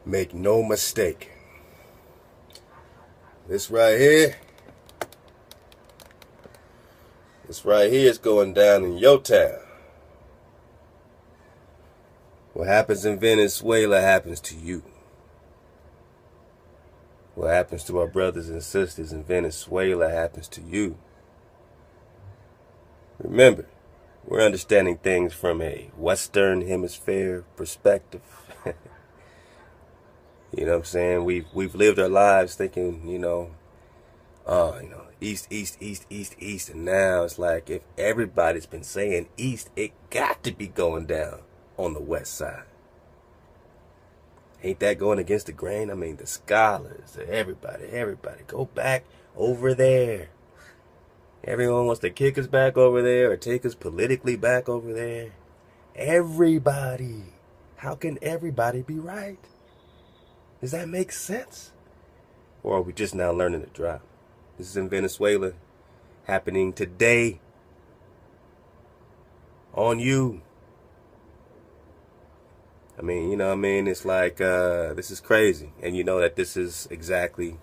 Make no mistake. This right here is going down in your town. What happens in Venezuela happens to you. What happens to our brothers and sisters in Venezuela happens to you. Remember, we're understanding things from a Western Hemisphere perspective. You know what I'm saying? We've lived our lives thinking, east, and now it's like if everybody's been saying east, it got to be going down on the west side. Ain't that going against the grain? I mean, the scholars, everybody, go back over there. Everyone wants to kick us back over there or take us politically back over there. Everybody. How can everybody be right? Does that make sense? Or are we just now learning to drop? This is in Venezuela, happening today. On you. I mean, it's like, this is crazy. And you know that this is exactly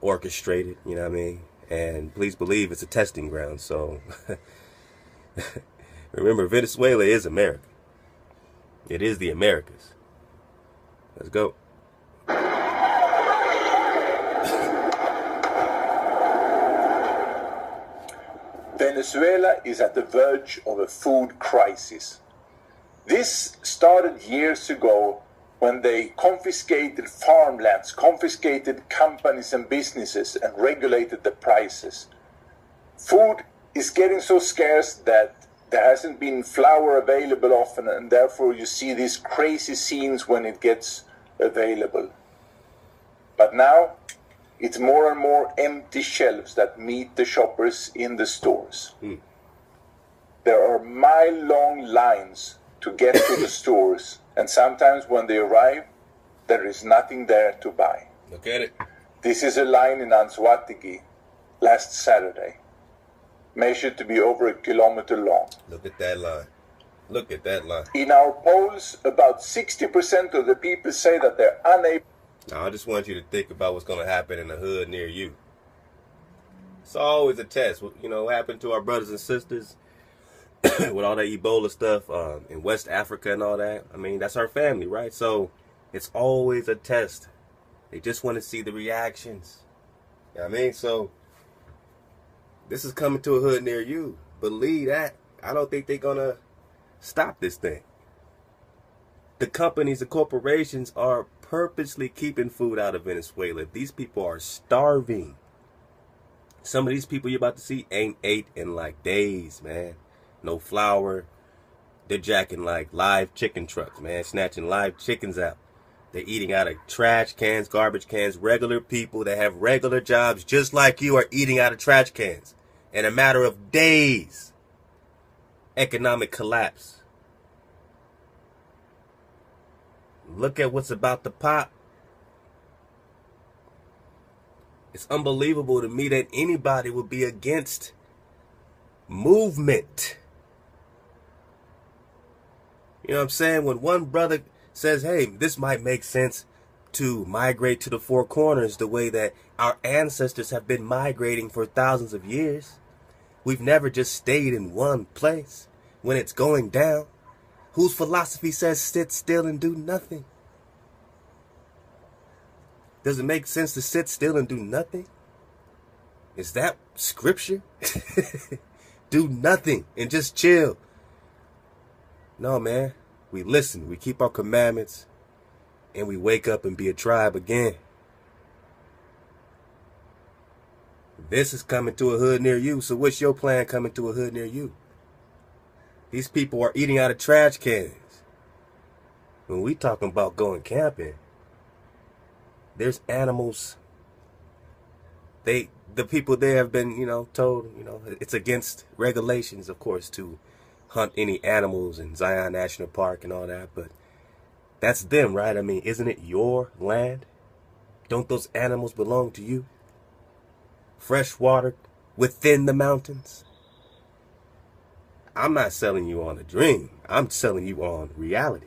orchestrated, you know what I mean? And please believe it's a testing ground. So, remember, Venezuela is America. It is the Americas. Let's go. Venezuela is at the verge of a food crisis. This started years ago when they confiscated farmlands, confiscated companies and businesses, and regulated the prices. Food is getting so scarce that there hasn't been flour available often, and therefore you see these crazy scenes when it gets available. But now, it's more and more empty shelves that meet the shoppers in the stores. There are mile-long lines to get to the stores, and sometimes when they arrive, there is nothing there to buy. Look at it. This is a line in Anzoátegui last Saturday, measured to be over 1 kilometer long. Look at that line. Look at that line. In our polls, about 60% of the people say that they're unable. Now, I just want you to think about what's going to happen in the hood near you. It's always a test. What happened to our brothers and sisters with all that Ebola stuff in West Africa and all that. I mean, that's our family, right? So it's always a test. They just want to see the reactions. You know what I mean? So this is coming to a hood near you. Believe that. I don't think they're going to stop this thing. The companies, the corporations are purposely keeping food out of Venezuela. These people are starving. Some of these people you're about to see ain't ate in like days, man. No flour. They're jacking like live chicken trucks, man. Snatching live chickens out. They're eating out of trash cans, garbage cans. Regular people that have regular jobs just like you are eating out of trash cans. In a matter of days. Economic collapse. Look at what's about to pop. It's unbelievable to me that anybody would be against movement. You know what I'm saying? When one brother says, hey, this might make sense to migrate to the four corners the way that our ancestors have been migrating for thousands of years. We've never just stayed in one place when it's going down. Whose philosophy says sit still and do nothing? Does it make sense to sit still and do nothing? Is that scripture? Do nothing and just chill. No, man. We listen. We keep our commandments. And we wake up and be a tribe again. This is coming to a hood near you. So what's your plan coming to a hood near you? These people are eating out of trash cans. When we talking about going camping, there's animals. The people there have been, told, it's against regulations, of course, to hunt any animals in Zion National Park and all that. But that's them, right? I mean, isn't it your land? Don't those animals belong to you? Fresh water within the mountains. I'm not selling you on a dream. I'm selling you on reality.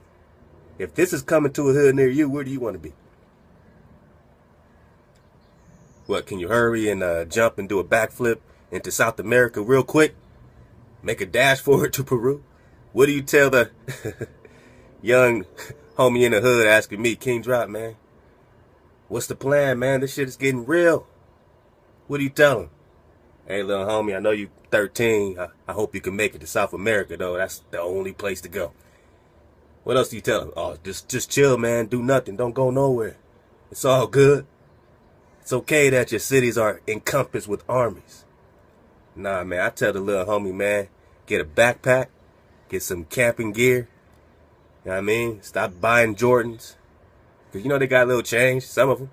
If this is coming to a hood near you, where do you want to be? What, can you hurry and jump and do a backflip into South America real quick? Make a dash forward to Peru? What do you tell the young homie in the hood asking me, Kingdrop, man, what's the plan, man? This shit is getting real. What do you tell him? Hey, little homie, I know you 13. I hope you can make it to South America, though. That's the only place to go. What else do you tell him? Oh, just chill, man. Do nothing. Don't go nowhere. It's all good. It's okay that your cities are encompassed with armies. Nah, man, I tell the little homie, man, get a backpack, get some camping gear. You know what I mean? Stop buying Jordans. Because, you know, they got a little change, some of them.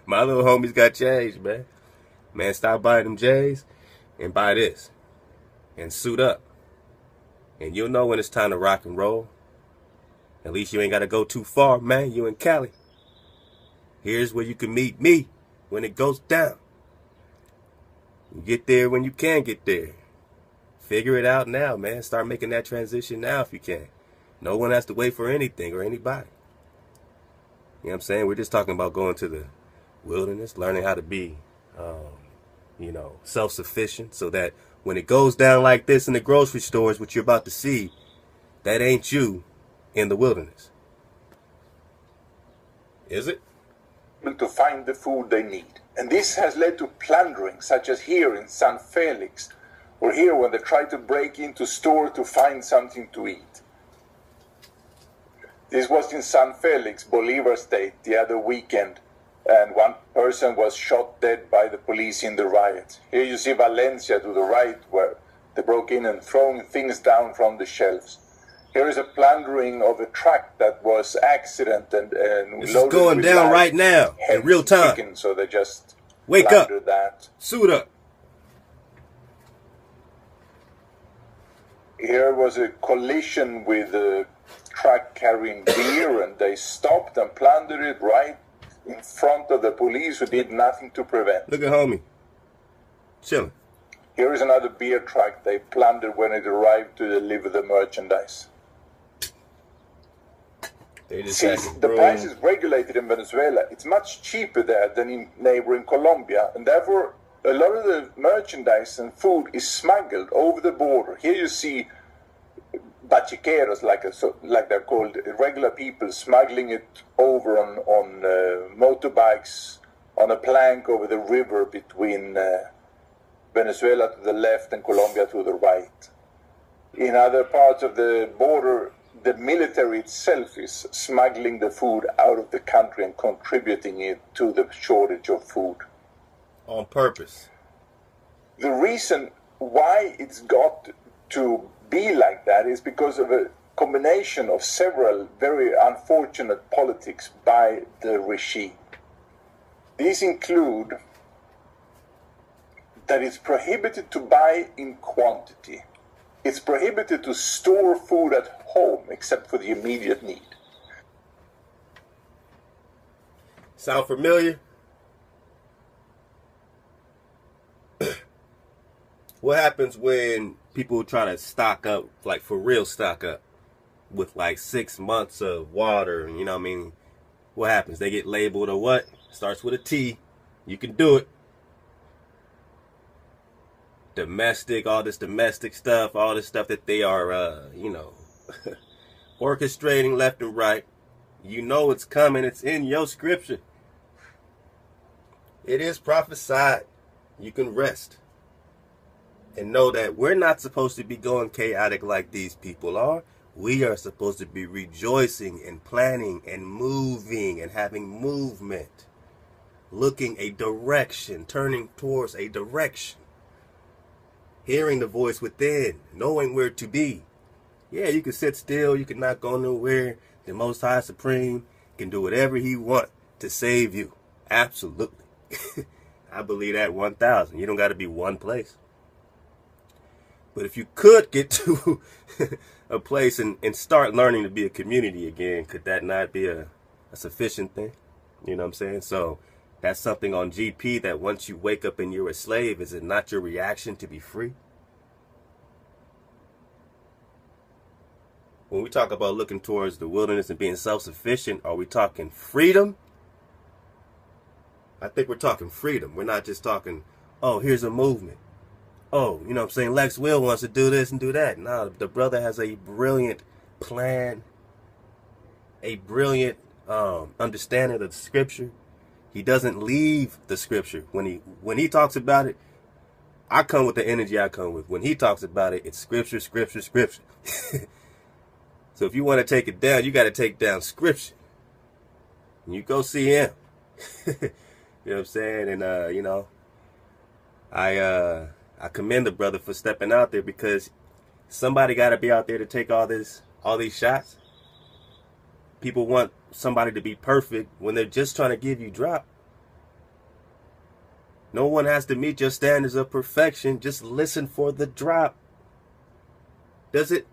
My little homies got change, man. Man, stop buying them J's and buy this. And suit up. And you'll know when it's time to rock and roll. At least you ain't got to go too far, man. You in Cali. Here's where you can meet me when it goes down. You get there when you can get there. Figure it out now, man. Start making that transition now if you can. No one has to wait for anything or anybody. You know what I'm saying? We're just talking about going to the wilderness, learning how to be, self-sufficient so that when it goes down like this in the grocery stores, what you're about to see, that ain't you in the wilderness. Is it? To find the food they need. And this has led to plundering, such as here in San Felix, or here when they try to break into store to find something to eat. This was in San Felix, Bolivar State, the other weekend, and one person was shot dead by the police in the riot. Here you see Valencia to the right, where they broke in and throwing things down from the shelves. Here is a plundering of a truck that was accident and this is going down right now in real time. Chicken, so they just wake up, that. Suit up. Here was a collision with a truck carrying beer, and they stopped and plundered it right in front of the police, who did nothing to prevent. Look at homie, chilling. Here is another beer truck they plundered when it arrived to deliver the merchandise. Since the price is regulated in Venezuela, it's much cheaper there than in neighboring Colombia, and therefore a lot of the merchandise and food is smuggled over the border. Here you see bachiqueros, like they're called, regular people smuggling it over on motorbikes on a plank over the river between Venezuela to the left and Colombia to the right. In other parts of the border, the military itself is smuggling the food out of the country and contributing it to the shortage of food. On purpose. The reason why it's got to be like that is because of a combination of several very unfortunate politics by the regime. These include that it's prohibited to buy in quantity. It's prohibited to store food at home except for the immediate need. Sound familiar? What happens when people try to stock up, like for real stock up, with like 6 months of water, you know what I mean? What happens? They get labeled or what? Starts with a T. You can do it. Domestic, all this domestic stuff, all this stuff that they are, orchestrating left and right. You know it's coming. It's in your scripture. It is prophesied. You can rest. And know that we're not supposed to be going chaotic like these people are. We are supposed to be rejoicing and planning and moving and having movement. Looking a direction, turning towards a direction. Hearing the voice within, knowing where to be. Yeah, you can sit still, you can not go nowhere. The Most High Supreme can do whatever He wants to save you. Absolutely. I believe that 1,000. You don't got to be one place. But if you could get to a place and start learning to be a community again, could that not be a sufficient thing? You know what I'm saying? So that's something on GP, that once you wake up and you're a slave, is it not your reaction to be free? when we talk about looking towards the wilderness and being self-sufficient, are we talking freedom? I think we're talking freedom. We're not just talking, oh, here's a movement. Oh, you know what I'm saying? Lex Will wants to do this and do that. No, the brother has a brilliant plan, a brilliant understanding of the scripture. He doesn't leave the scripture. When he talks about it, I come with the energy I come with. When he talks about it, it's scripture, scripture, scripture. So if you want to take it down, you got to take down scripture. And you go see him. You know what I'm saying? And, you know, I commend the brother for stepping out there, because somebody got to be out there to take all these shots. People want somebody to be perfect when they're just trying to give you drop. No one has to meet your standards of perfection. Just listen for the drop. Does it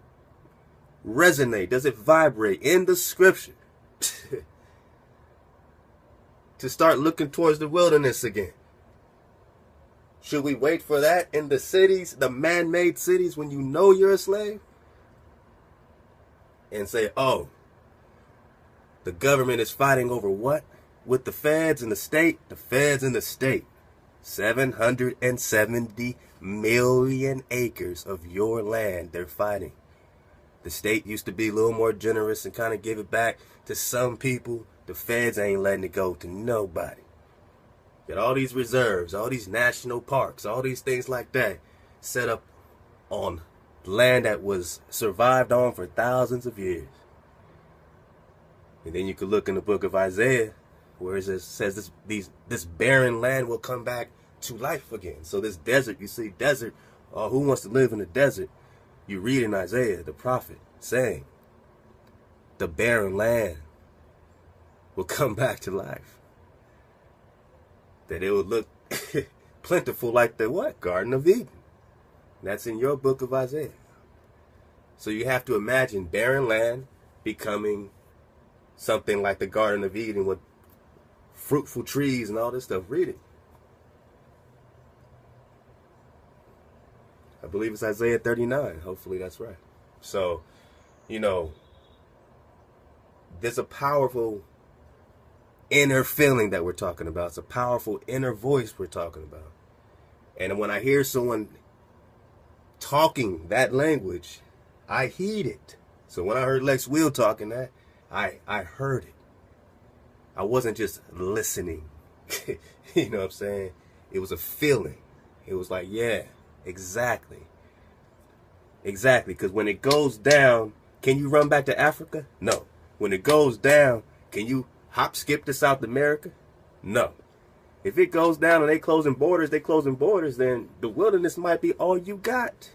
resonate? Does it vibrate in the scripture? To start looking towards the wilderness again. Should we wait for that in the cities, the man-made cities, when you know you're a slave? And say, oh, the government is fighting over what? With the feds and the state? The feds and the state. 770 million acres of your land they're fighting. The state used to be a little more generous and kind of give it back to some people. The feds ain't letting it go to nobody. Got all these reserves, all these national parks, all these things like that set up on land that was survived on for thousands of years. And then you could look in the book of Isaiah, where it says this barren land will come back to life again. So this desert, you see desert, who wants to live in the desert? You read in Isaiah, the prophet, saying, the barren land will come back to life. That it will look plentiful like the what? Garden of Eden. That's in your book of Isaiah. So you have to imagine barren land becoming something like the Garden of Eden with fruitful trees and all this stuff. Read it. I believe it's Isaiah 39. Hopefully that's right. So, you know, there's a powerful inner feeling that we're talking about. It's a powerful inner voice we're talking about. And when I hear someone talking that language, I heed it. So when I heard Lex Will talking that, I heard it. I wasn't just listening. You know what I'm saying? It was a feeling. It was like, yeah, exactly. Exactly. Because when it goes down, can you run back to Africa? No. When it goes down, can you hop skip to South America? No. If it goes down and they closing borders, then the wilderness might be all you got.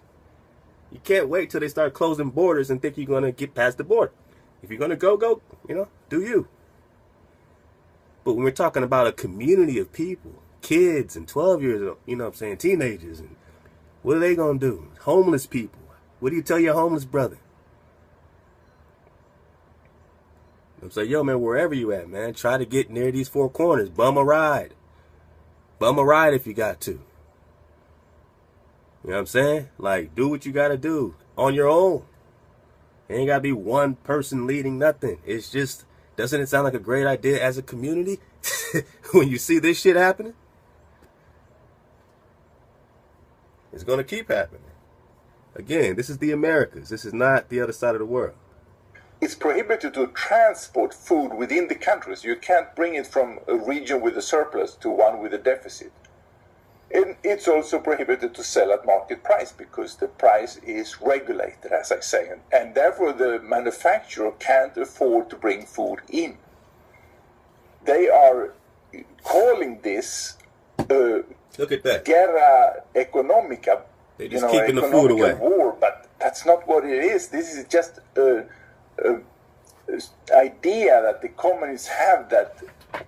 You can't wait till they start closing borders and think you're going to get past the border. If you're going to go, you know, do you. But when we're talking about a community of people, kids and 12 years old, you know what I'm saying, teenagers, and what are they going to do? Homeless people. What do you tell your homeless brother? I'm saying, yo, man, wherever you at, man, try to get near these four corners. Bum a ride. Bum a ride if you got to. You know what I'm saying? Like, do what you got to do on your own. It ain't got to be one person leading nothing. It's just, doesn't it sound like a great idea as a community when you see this shit happening? It's going to keep happening. Again, this is the Americas. This is not the other side of the world. It's prohibited to transport food within the countries. You can't bring it from a region with a surplus to one with a deficit. And it's also prohibited to sell at market price because the price is regulated, as I say. And therefore the manufacturer can't afford to bring food in. They are calling this look at that, guerra economica. They're just keeping the food away. War, but that's not what it is. This is just idea that the communists have, that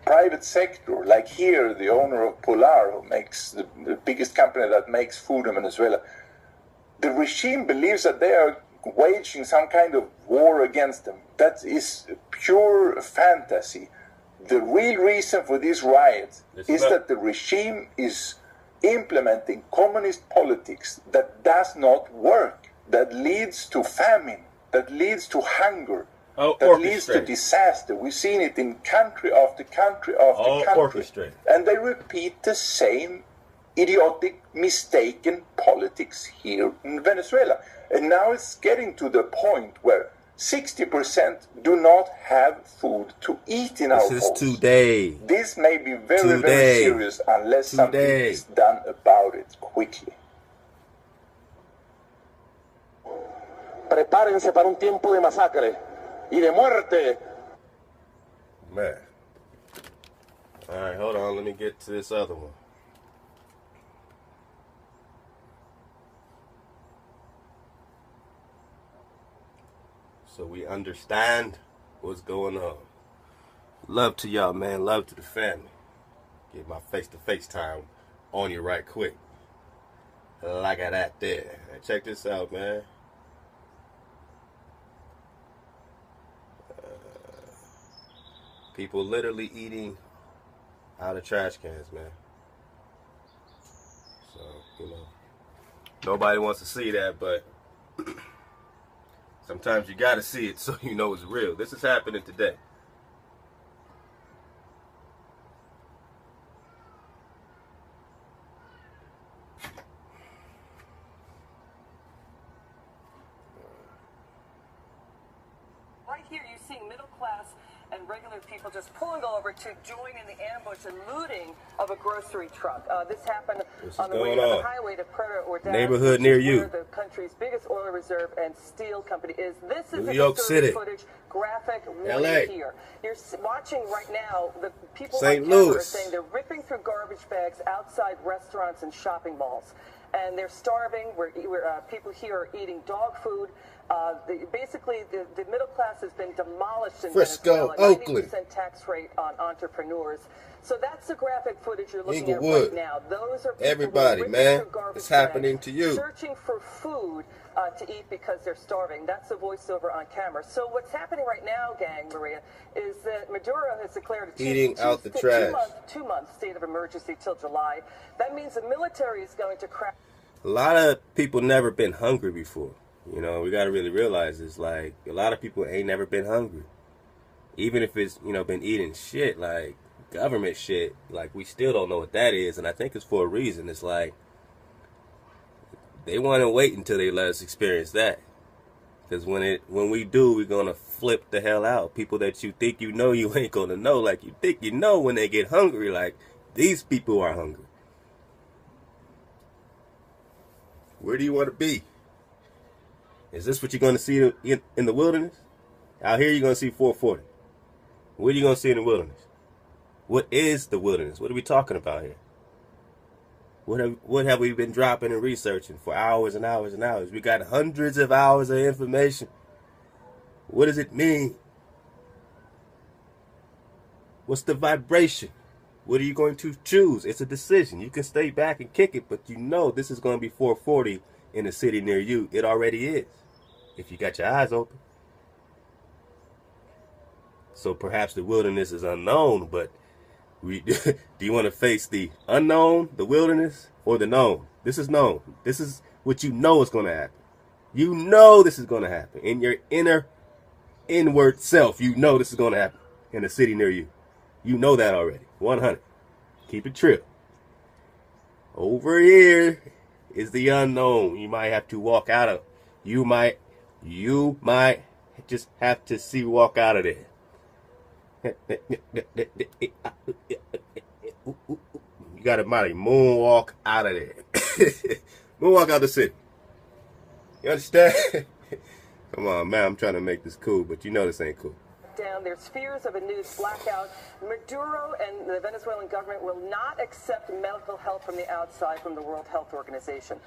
private sector, like here, the owner of Polar, who makes the biggest company that makes food in Venezuela, the regime believes that they are waging some kind of war against them. That is pure fantasy. The real reason for these riots is that the regime is implementing communist politics that does not work, that leads to famine, that leads to hunger, All that leads to orchestrated. disaster. We've seen it in country after country after All country. orchestrated. And they repeat the same idiotic, mistaken politics here in Venezuela. And now it's getting to the point where 60% do not have food to eat in our This is homes. today. This may be very, very serious unless something is done about it quickly. Prepárense para un tiempo de masacre y de muerte. Man. All right, hold on. Let me get to this other one. So we understand what's going on. Love to y'all, man. Love to the family. Get my face-to-face time on you right quick. Like that there. Check this out, man. People literally eating out of trash cans, man. So, you know, nobody wants to see that, but sometimes you gotta see it so you know it's real. This is happening today. Right here, you're seeing middle class and regular people just pulling over to join in the ambush and looting of a grocery truck. This happened on the way on the highway to Puerto Ordaz, neighborhood near you. where the country's biggest oil reserve and steel company is. This is New York City, footage, graphic LA. Here. You're watching right now. The people St. on camera Louis are saying they're ripping through garbage bags outside restaurants and shopping malls, and they're starving. People here are eating dog food. Basically, the middle class has been demolished in Frisco, Venezuela. Oakland. 90% tax rate on entrepreneurs. So that's the graphic footage you're looking Inglewood. at right now. Those are people Everybody, who are man. ripping through garbage It's happening bags, to you. searching for food to eat because they're starving. That's the voiceover on camera. So what's happening right now, gang, Maria, is that Maduro has declared a two-month state of emergency till July. That means the military is going to crack. A lot of people never been hungry before. You know, we got to really realize it's like a lot of people ain't never been hungry. Even if it's, you know, been eating shit, like government shit, like we still don't know what that is. And I think it's for a reason. It's like they want to wait until they let us experience that. Because when we do, we're going to flip the hell out. People that you think you know, you ain't going to know. Like you think you know when they get hungry. Like these people are hungry. Where do you want to be? Is this what you're going to see in the wilderness? Out here, you're going to see 440. What are you going to see in the wilderness? What is the wilderness? What are we talking about here? What have we been dropping and researching for hours and hours and hours? We got hundreds of hours of information. What does it mean? What's the vibration? What are you going to choose? It's a decision. You can stay back and kick it, but you know this is going to be 440 in a city near you. It already is, if you got your eyes open. So perhaps the wilderness is unknown, but do you want to face the unknown, the wilderness, or the known? This is known. This is what you know is going to happen. You know this is going to happen. In your inward self, you know this is going to happen in a city near you. You know that already. 100. Keep it true. Over here is the unknown. You might have to walk out of. You might just have to walk out of there. You got to moonwalk out of there. Moonwalk out the city. You understand? Come on, man. I'm trying to make this cool, but you know this ain't cool. Down. There's fears of a news blackout. Maduro and the Venezuelan government will not accept medical help from the outside from the World Health Organization.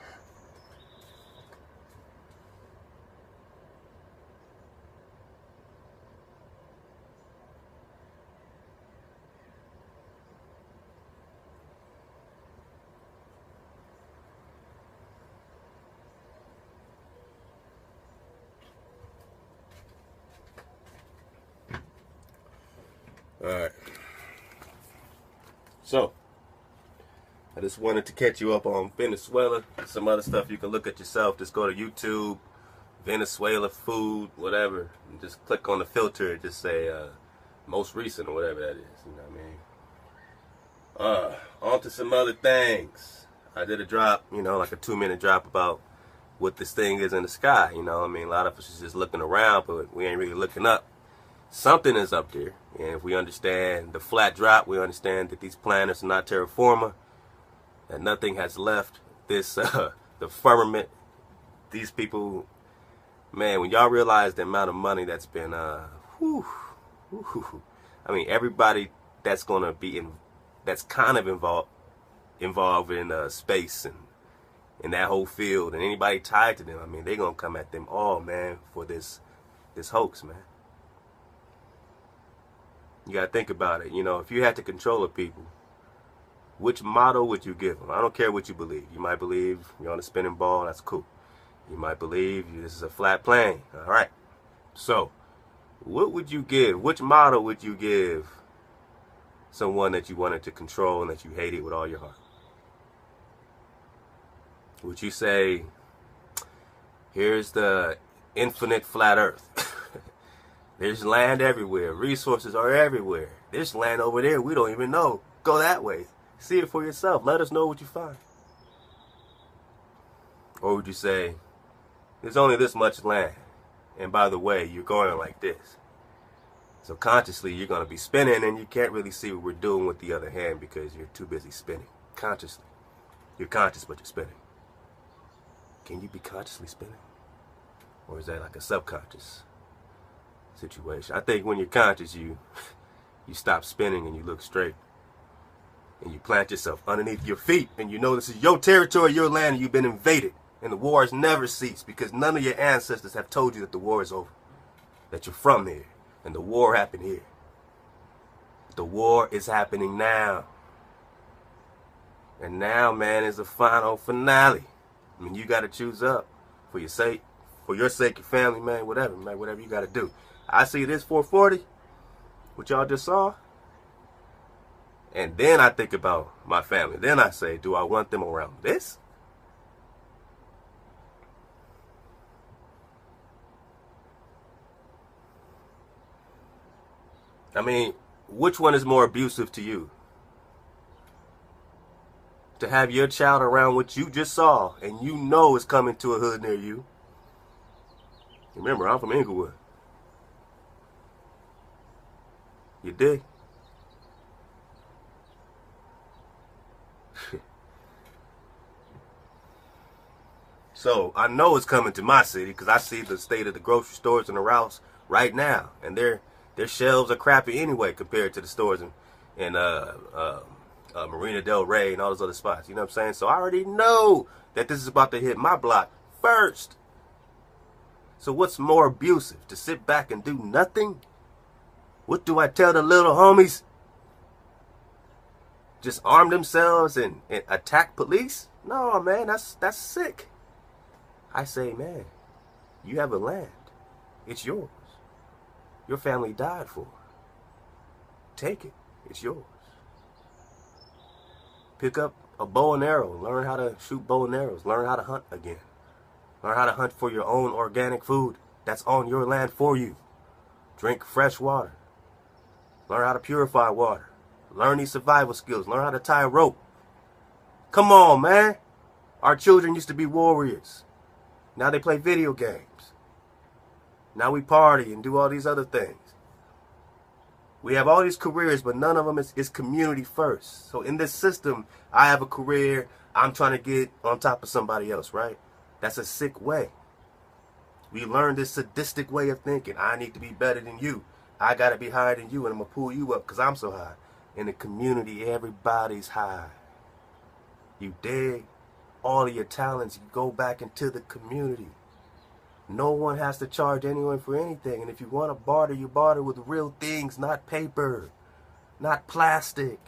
Alright. So, I just wanted to catch you up on Venezuela. Some other stuff you can look at yourself. Just go to YouTube, Venezuela food, whatever, and just click on the filter and just say most recent or whatever that is. You know what I mean? On to some other things. I did a drop, you know, like a 2-minute drop about what this thing is in the sky. You know, I mean, a lot of us is just looking around, but we ain't really looking up. Something is up there, and if we understand the flat drop, we understand that these planets are not terra firma, that nothing has left this the firmament. These people, man, when y'all realize the amount of money that's been I mean, everybody that's gonna be that's kind of involved in space and in that whole field, and anybody tied to them, I mean, they're gonna come at them all, man, for this hoax, man. You gotta think about it. You know, if you had to control the people, which motto would you give them? I don't care what you believe. You might believe you're on a spinning ball. That's cool. You might believe this is a flat plane. All right. So, what would you give? Which motto would you give someone that you wanted to control and that you hated with all your heart? Would you say, here's the infinite flat earth? There's land everywhere. Resources are everywhere. There's land over there we don't even know. Go that way. See it for yourself. Let us know what you find. Or would you say, there's only this much land, and by the way, you're going like this. So consciously, you're going to be spinning, and you can't really see what we're doing with the other hand because you're too busy spinning. Consciously. You're conscious, but you're spinning. Can you be consciously spinning? Or is that like a subconscious situation? I think when you're conscious, you stop spinning and you look straight. And you plant yourself underneath your feet, and you know this is your territory, your land, and you've been invaded. And the war has never ceased because none of your ancestors have told you that the war is over. That you're from here. And the war happened here. The war is happening now. And now, man, is the final finale. I mean, you got to choose up for your sake, your family, man, whatever you got to do. I see this 440, what y'all just saw. And then I think about my family. Then I say, do I want them around this? I mean, which one is more abusive to you? To have your child around what you just saw and you know it's coming to a hood near you. Remember, I'm from Inglewood. You dig? So I know it's coming to my city because I see the state of the grocery stores and the routes right now, and their shelves are crappy anyway compared to the stores in Marina Del Rey and all those other spots. You know what I'm saying? So I already know that this is about to hit my block first. So what's more abusive? To sit back and do nothing? What do I tell the little homies? Just arm themselves and attack police? No, man, that's sick. I say, man, you have a land. It's yours. Your family died for it. Take it. It's yours. Pick up a bow and arrow. Learn how to shoot bow and arrows. Learn how to hunt again. Learn how to hunt for your own organic food that's on your land for you. Drink fresh water. Learn how to purify water. Learn these survival skills. Learn how to tie a rope. Come on, man. Our children used to be warriors. Now they play video games. Now we party and do all these other things. We have all these careers, but none of them is community first. So in this system, I have a career. I'm trying to get on top of somebody else, right? That's a sick way. We learned this sadistic way of thinking. I need to be better than you. I got to be higher than you, and I'm going to pull you up because I'm so high. In the community, everybody's high. You dig? All of your talents go back into the community. No one has to charge anyone for anything. And if you want to barter, you barter with real things, not paper, not plastic.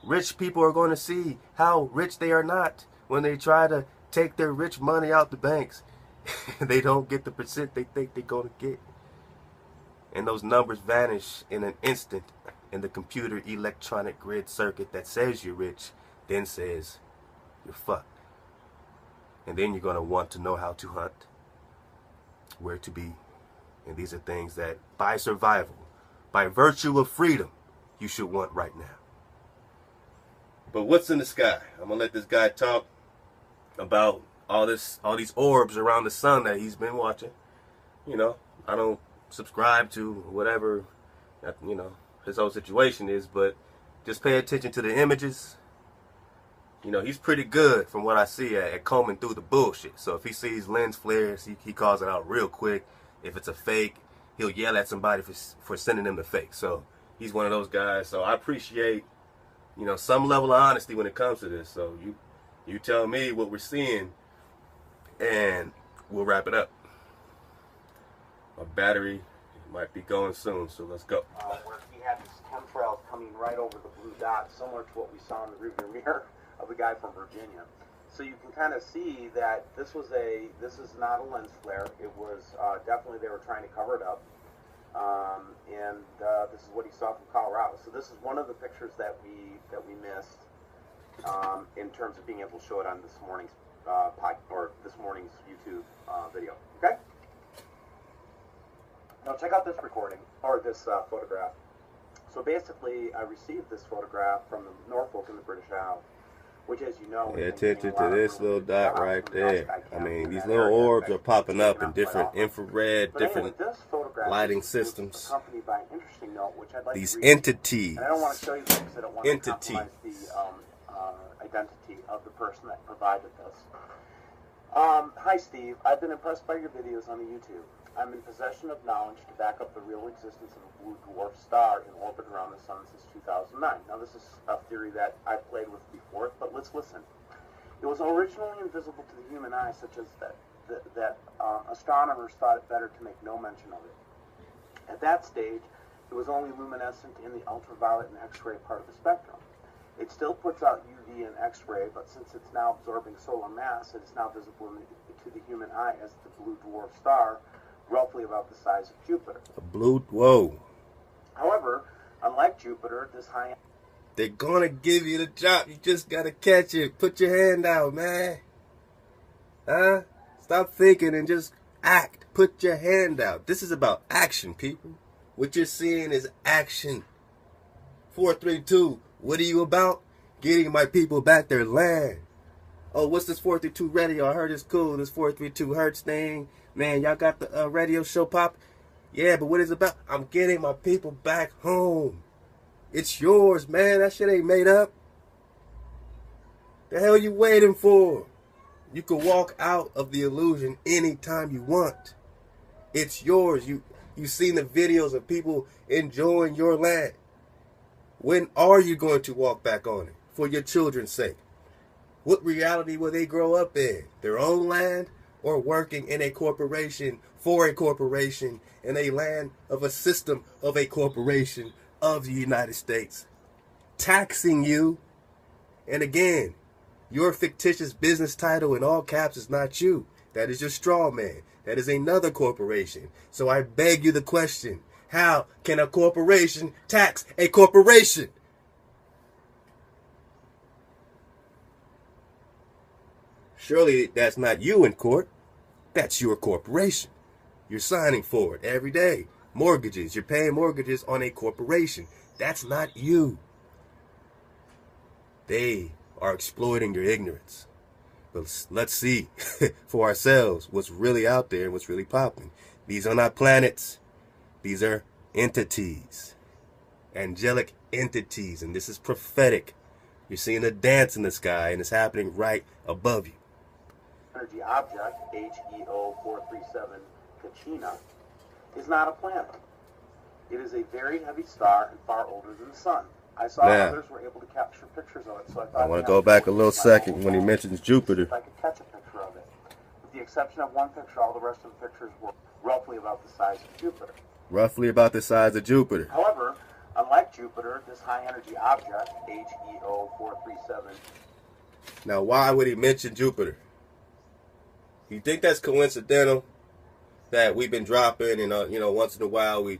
Rich people are going to see how rich they are not when they try to take their rich money out the banks. They don't get the percent they think they're going to get. And those numbers vanish in an instant in the computer electronic grid circuit that says you're rich, then says you're fucked. And then you're going to want to know how to hunt. where to be. And these are things that, by survival, by virtue of freedom, you should want right now. But what's in the sky? I'm going to let this guy talk about all these orbs around the sun that he's been watching. You know, I don't subscribe to whatever, you know, his whole situation is, but just pay attention to the images. You know, he's pretty good from what I see at combing through the bullshit. So if he sees lens flares, he calls it out real quick. If it's a fake, he'll yell at somebody for sending him the fake. So he's one of those guys. So I appreciate, you know, some level of honesty when it comes to this. So you tell me what we're seeing, and we'll wrap it up. My battery might be going soon, so let's go. Where he had these chemtrails coming right over the blue dot, similar to what we saw in the rearview mirror of the guy from Virginia. So you can kind of see that this is not a lens flare. It was definitely, they were trying to cover it up. This is what he saw from Colorado. So this is one of the pictures that we missed in terms of being able to show it on this morning's this morning's YouTube video. Okay. Now check out this recording, or this photograph. So basically, I received this photograph from the Norfolk in the British Isles, which, as you know, pay attention to this little dot right there. I mean, these little orbs are popping up in different infrared, different lighting systems. Accompanied by an interesting note, which I'd like these to read. entities. And I don't want to show you this because I don't want to compromise the identity of the person that provided this. Hi, Steve. I've been impressed by your videos on the YouTube. I'm in possession of knowledge to back up the real existence of a blue dwarf star in orbit around the sun since 2009. Now, this is a theory that I've played with before, but let's listen. It was originally invisible to the human eye, such as that astronomers thought it better to make no mention of it. At that stage, it was only luminescent in the ultraviolet and X-ray part of the spectrum. It still puts out UV and X-ray, but since it's now absorbing solar mass, it is now visible to the human eye as the blue dwarf star, roughly about the size of Jupiter. Whoa. However, unlike Jupiter, this high... They're gonna give you the drop. You just gotta catch it. Put your hand out, man. Huh? Stop thinking and just act. Put your hand out. This is about action, people. What you're seeing is action. 432. What are you about? Getting my people back their land. Oh, what's this 432 radio? I heard it's cool. This 432 Hertz thing. Man, y'all got the radio show pop? Yeah, but what is it about? I'm getting my people back home. It's yours, man. That shit ain't made up. The hell you waiting for? You can walk out of the illusion anytime you want. It's yours. You've seen the videos of people enjoying your land. When are you going to walk back on it? For your children's sake. What reality will they grow up in? Their own land? Or working in a corporation, for a corporation, in a land of a system of a corporation of the United States, taxing you. And again, your fictitious business title in all caps is not you. That is your straw man. That is another corporation. So I beg you the question, how can a corporation tax a corporation? Surely that's not you in court. That's your corporation. You're signing for it every day. Mortgages. You're paying mortgages on a corporation. That's not you. They are exploiting your ignorance. But let's see for ourselves what's really out there and what's really popping. These are not planets. These are entities. Angelic entities. And this is prophetic. You're seeing a dance in the sky and it's happening right above you. Energy object, HEO 437 Kachina, is not a planet. It is a very heavy star and far older than the sun. I saw others were able to capture pictures of it, so I thought... I want to go back a little second when he mentions Jupiter. If I could catch a picture of it. With the exception of one picture, all the rest of the pictures were roughly about the size of Jupiter. Roughly about the size of Jupiter. However, unlike Jupiter, this high-energy object, HEO 437... Now, why would he mention Jupiter? You think that's coincidental that we've been dropping and, once in a while we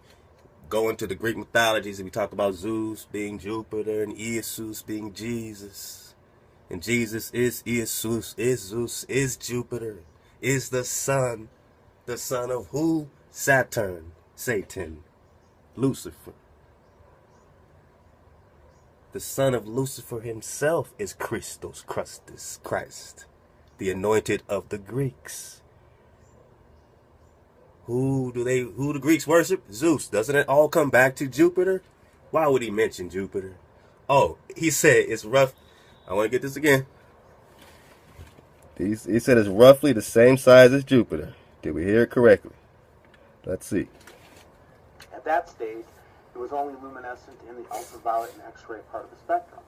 go into the Greek mythologies and we talk about Zeus being Jupiter and Iesous being Jesus. And Jesus is Iesous, is Zeus, is Jupiter, is the sun. The son of who? Saturn, Satan, Lucifer. The son of Lucifer himself is Christos, Christ, the anointed of the Greeks. Who do the Greeks worship? Zeus. Doesn't it all come back to Jupiter? Why would he mention Jupiter? Oh, he said it's rough. I want to get this again. He said it's roughly the same size as Jupiter. Did we hear it correctly? Let's see. At that stage, it was only luminescent in the ultraviolet and X-ray part of the spectrum.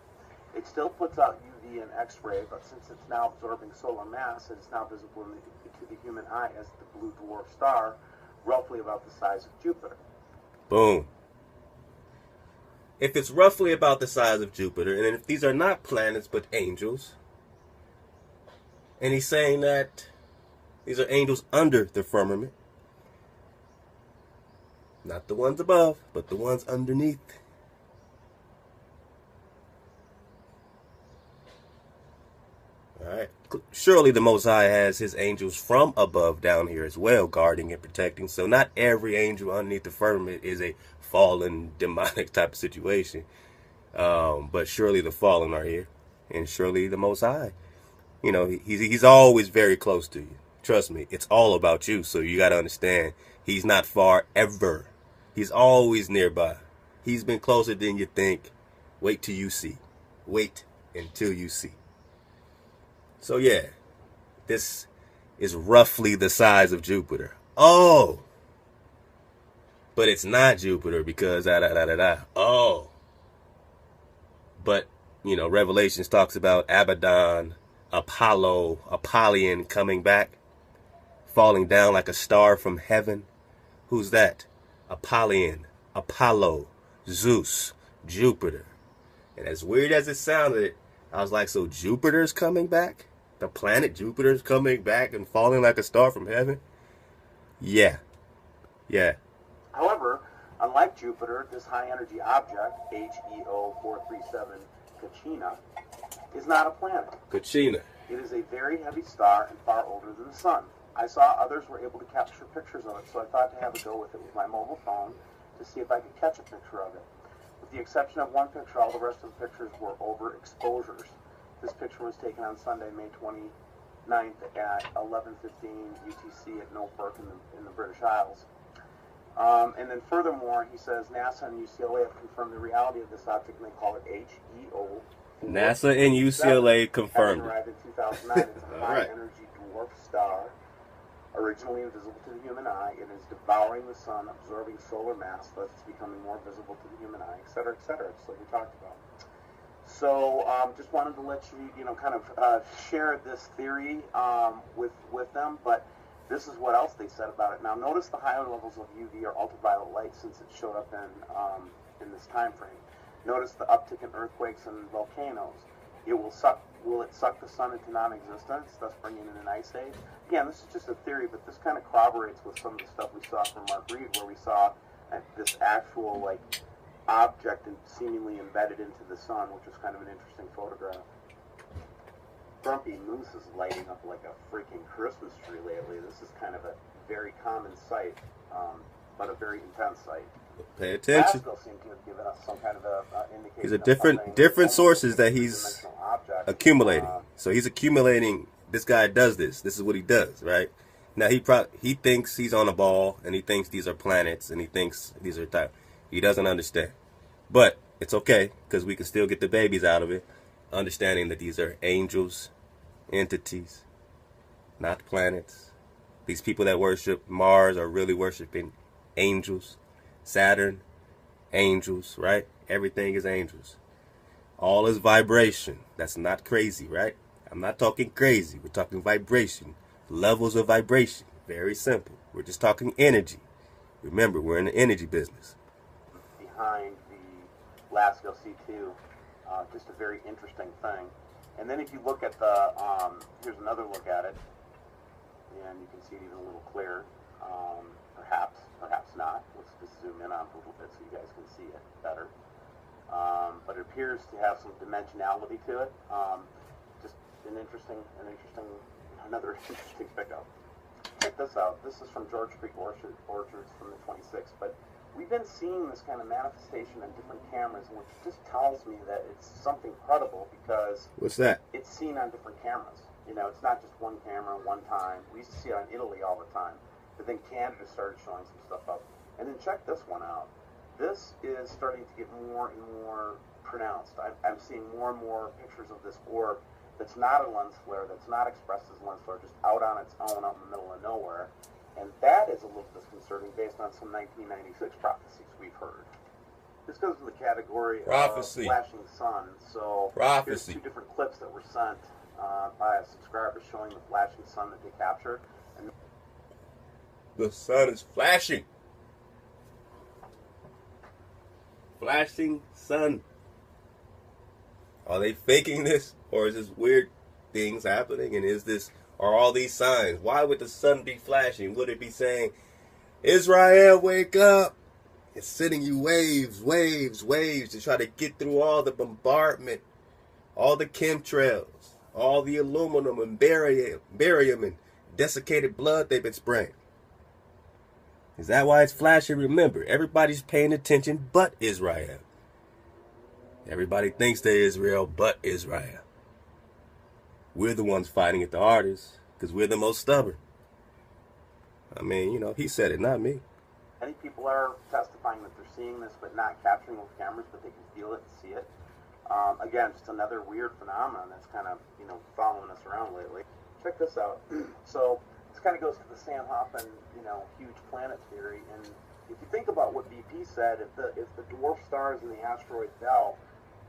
It still puts out UV and X-ray, but since it's now absorbing solar mass, it is now visible to the human eye as the blue dwarf star, roughly about the size of Jupiter. Boom. If it's roughly about the size of Jupiter, and if these are not planets but angels, and he's saying that these are angels under the firmament, not the ones above, but the ones underneath. Alright. Surely the Most High has his angels from above down here as well, guarding and protecting. So not every angel underneath the firmament is a fallen, demonic type of situation. But surely the fallen are here. And surely the Most High. You know, he's always very close to you. Trust me, it's all about you. So you got to understand, he's not far ever. He's always nearby. He's been closer than you think. Wait till you see. Wait until you see. So yeah, this is roughly the size of Jupiter. Oh, but it's not Jupiter because Oh, but you know, Revelations talks about Abaddon, Apollyon coming back, falling down like a star from heaven. Who's that? Apollyon, Apollo, Zeus, Jupiter. And as weird as it sounded, I was like, so Jupiter's coming back? The planet Jupiter's coming back and falling like a star from heaven? Yeah. Yeah. However, unlike Jupiter, this high-energy object, HEO 437 Kachina, is not a planet. Kachina. It is a very heavy star and far older than the sun. I saw others were able to capture pictures of it, so I thought to have a go with it with my mobile phone to see if I could catch a picture of it. With the exception of one picture, all the rest of the pictures were overexposures. This picture was taken on Sunday, May 29th at 11:15 UTC at Norfolk in the British Isles. And then furthermore, he says NASA and UCLA have confirmed the reality of this object, and they call it HEO. NASA and UCLA confirmed it. Arrived in 2009. It's a high-energy dwarf star, originally invisible to the human eye. It is devouring the sun, absorbing solar mass, thus it's becoming more visible to the human eye, etc., etc. Just like we talked about. So just wanted to let you, kind of share this theory with them, but this is what else they said about it. Now, notice the higher levels of UV or ultraviolet light since it showed up in this time frame. Notice the uptick in earthquakes and volcanoes. Will it suck the sun into non-existence, thus bringing in an ice age? Again, this is just a theory, but this kind of corroborates with some of the stuff we saw from Mark Reed, where we saw this actual object and seemingly embedded into the sun, which was kind of an interesting photograph. Grumpy Moose is lighting up like a freaking Christmas tree lately. This is kind of a very common sight, but a very intense sight. Pay attention. Seem to have given us some kind of indication. He's a different sources that he's accumulating. So he's accumulating. This guy does this. This is what he does, right? Now he thinks he's on a ball, and he thinks these are planets, and he thinks these are type. He doesn't understand, but it's okay because we can still get the babies out of it, understanding that these are angels, entities, not planets. These people that worship Mars are really worshiping angels. Saturn, angels, right? Everything is angels. All is vibration. That's not crazy, right? I'm not talking crazy. We're talking vibration. Levels of vibration. Very simple. We're just talking energy. Remember, we're in the energy business. Behind the Lasco C2, just a very interesting thing. And then if you look at the, here's another look at it, and you can see it even a little clearer. Perhaps not. Let's just zoom in on it a little bit so you guys can see it better. But it appears to have some dimensionality to it. Just another interesting pickup. check this out. This is from George Creek Orchards from the 26th, but we've been seeing this kind of manifestation on different cameras, which just tells me that it's something credible because what's that? It's seen on different cameras. You know, it's not just one camera, one time. We used to see it on Italy all the time, but then Canada started showing some stuff up. And then check this one out. This is starting to get more and more pronounced. I'm seeing more and more pictures of this orb that's not a lens flare, that's not expressed as a lens flare, just out on its own out in the middle of nowhere. And that is a little disconcerting based on some 1996 prophecies we've heard. This goes to the category prophecy. Of flashing sun. So prophecy. Here's 2 different clips that were sent by a subscriber showing the flashing sun that they captured. And the sun is flashing. Flashing sun. Are they faking this? Or is this weird things happening? And are all these signs? Why would the sun be flashing? Would it be saying, Israel, wake up? It's sending you waves, waves, waves to try to get through all the bombardment, all the chemtrails, all the aluminum and barium and desiccated blood they've been spraying. Is that why it's flashing? Remember, everybody's paying attention but Israel. Everybody thinks they're Israel but Israel. We're the ones fighting it the hardest because we're the most stubborn. I mean, you know, he said it, not me. Many people are testifying that they're seeing this but not capturing with cameras, but they can feel it and see it. Again, just another weird phenomenon that's kind of, you know, following us around lately. Check this out. So this kind of goes to the Sam Hoffman, you know, huge planet theory. And if you think about what BP said, if the dwarf stars in the asteroid belt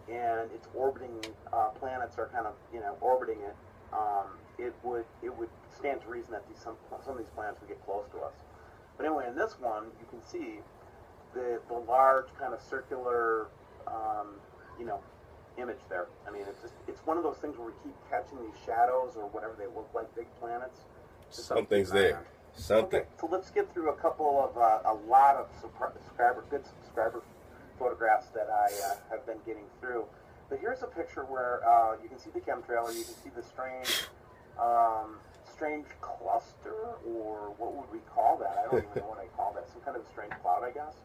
and its orbiting planets are kind of, you know, orbiting it, it would stand to reason that some of these planets would get close to us. But anyway, in this one, you can see the large kind of circular, you know, image there. I mean, it's one of those things where we keep catching these shadows or whatever they look like, big planets. Something's there. Something. Okay, so let's get through a couple of a lot of good subscriber photographs that I have been getting through. But here's a picture where you can see the chemtrail, you can see the strange cluster, or what would we call that? I don't even know what I call that. Some kind of a strange cloud, I guess.